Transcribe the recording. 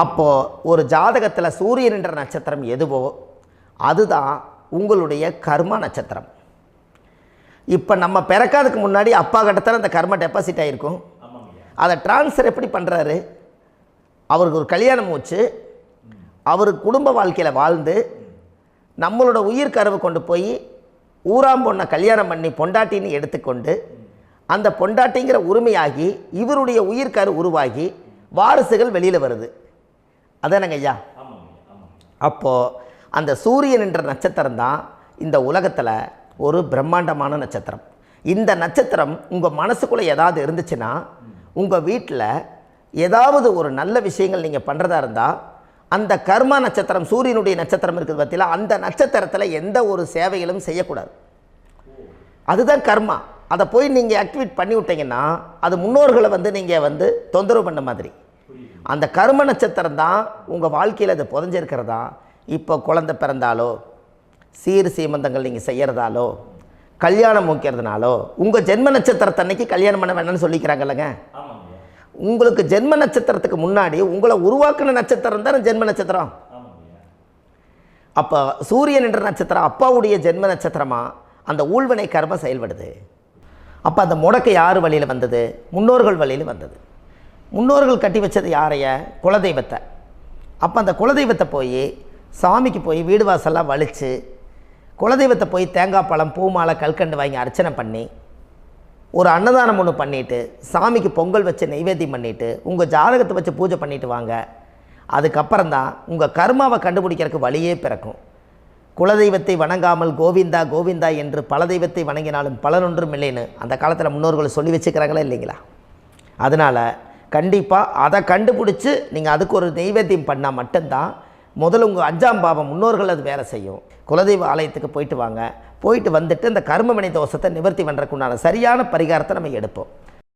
அப்போது ஒரு ஜாதகத்தில் சூரியன் என்ற நட்சத்திரம் எதுவோ அதுதான் உங்களுடைய கர்ம நட்சத்திரம். இப்போ நம்ம பிறக்காதுக்கு முன்னாடி அப்பா கிட்டத்தட்ட அந்த கர்ம டெபாசிட் ஆகிருக்கும். அதை ட்ரான்ஸ்ஃபர் எப்படி பண்ணுறாரு? அவருக்கு ஒரு கல்யாணம் வச்சு அவர் குடும்ப வாழ்க்கையில் வாழ்ந்து நம்மளோட உயிர் கருவை கொண்டு போய் ஊராம் பொண்ணை கல்யாணம் பண்ணி பொண்டாட்டின்னு எடுத்துக்கொண்டு அந்த பொண்டாட்டிங்கிற உரிமையாகி இவருடைய உயிர் கரு உருவாகி வாரிசுகள் வெளியில் வருது. அதானங்க ஐயா? அப்போது அந்த சூரியன் என்ற நட்சத்திரம் தான் இந்த உலகத்தில் ஒரு பிரம்மாண்டமான நட்சத்திரம். இந்த நட்சத்திரம் உங்கள் மனசுக்குள்ளே ஏதாவது இருந்துச்சுன்னா உங்கள் வீட்டில் ஏதாவது ஒரு நல்ல விஷயங்கள் நீங்கள் பண்ணுறதா இருந்தால் அந்த கர்மா நட்சத்திரம் சூரியனுடைய நட்சத்திரம் இருக்குது பார்த்தீங்களா, அந்த நட்சத்திரத்தில் எந்த ஒரு சேவைகளும் செய்யக்கூடாது. அதுதான் கர்மா. அதை போய் நீங்கள் ஆக்டிவேட் பண்ணி விட்டீங்கன்னா அது முன்னோர்களை நீங்கள் தொந்தரவு பண்ண மாதிரி. அந்த கர்ம நட்சத்திரம் தான் உங்கள் வாழ்க்கையில் அது புதஞ்சிருக்கிறதா. இப்போ குழந்தை பிறந்தாலோ சீர் சீமந்தங்கள் நீங்கள் செய்கிறதாலோ கல்யாணம் முக்கிறதுனாலோ உங்கள் ஜென்ம நட்சத்திரத்தன்னைக்கு கல்யாணம் பண்ண வேணும்னு சொல்லிக்கிறாங்கல்லங்க. உங்களுக்கு ஜென்ம நட்சத்திரத்துக்கு முன்னாடி உங்களை உருவாக்குன நட்சத்திரம் தான் ஜென்ம நட்சத்திரம். அப்போ சூரியன் என்ற நட்சத்திரம் அப்பாவுடைய ஜென்ம நட்சத்திரமாக அந்த ஊழ்வினை கர்மம் செயல்படுது. அப்போ அந்த முடக்கு யார் வழியில் வந்தது? முன்னோர்கள் வழியில் வந்தது. முன்னோர்கள் கட்டி வச்சது யாரைய? குலதெய்வத்தை. அப்போ அந்த குலதெய்வத்தை போய் சாமிக்கு போய் வீடு வாசல்லாம் வலித்து குலதெய்வத்தை போய் தேங்காய் பழம் பூ மாலை கல்கண்டு வாங்கி அர்ச்சனை பண்ணி ஒரு அன்னதானம் ஒன்று பண்ணிவிட்டு சாமிக்கு பொங்கல் வச்சு நைவேத்தியம் பண்ணிவிட்டு உங்கள் ஜாதகத்தை வச்சு பூஜை பண்ணிவிட்டு வாங்க. அதுக்கப்புறம் தான் உங்கள் கர்மாவை கண்டுபிடிக்கிறதுக்கு வழியே பிறக்கும். குலதெய்வத்தை வணங்காமல் கோவிந்தா கோவிந்தா என்று பல தெய்வத்தை வணங்கினாலும் பலனொன்றும் இல்லைன்னு அந்த காலத்தில் முன்னோர்கள் சொல்லி வச்சுக்கிறாங்களா இல்லைங்களா? அதனால் கண்டிப்பாக அதை கண்டுபிடிச்சி நீங்கள் அதுக்கு ஒரு நைவேத்தியம் பண்ணால் மட்டும்தான் முதல்ல உங்கள் 5ஆம் பாவம் முன்னோர்கள் அது வேலை செய்யும். குலதெய்வ ஆலயத்துக்கு போயிட்டு வாங்க. போயிட்டு வந்துட்டு இந்த கர்மவினை தோஷத்தை நிவர்த்தி பண்ணுறதுக்குண்டான சரியான பரிகாரத்தை நம்ம எடுப்போம்.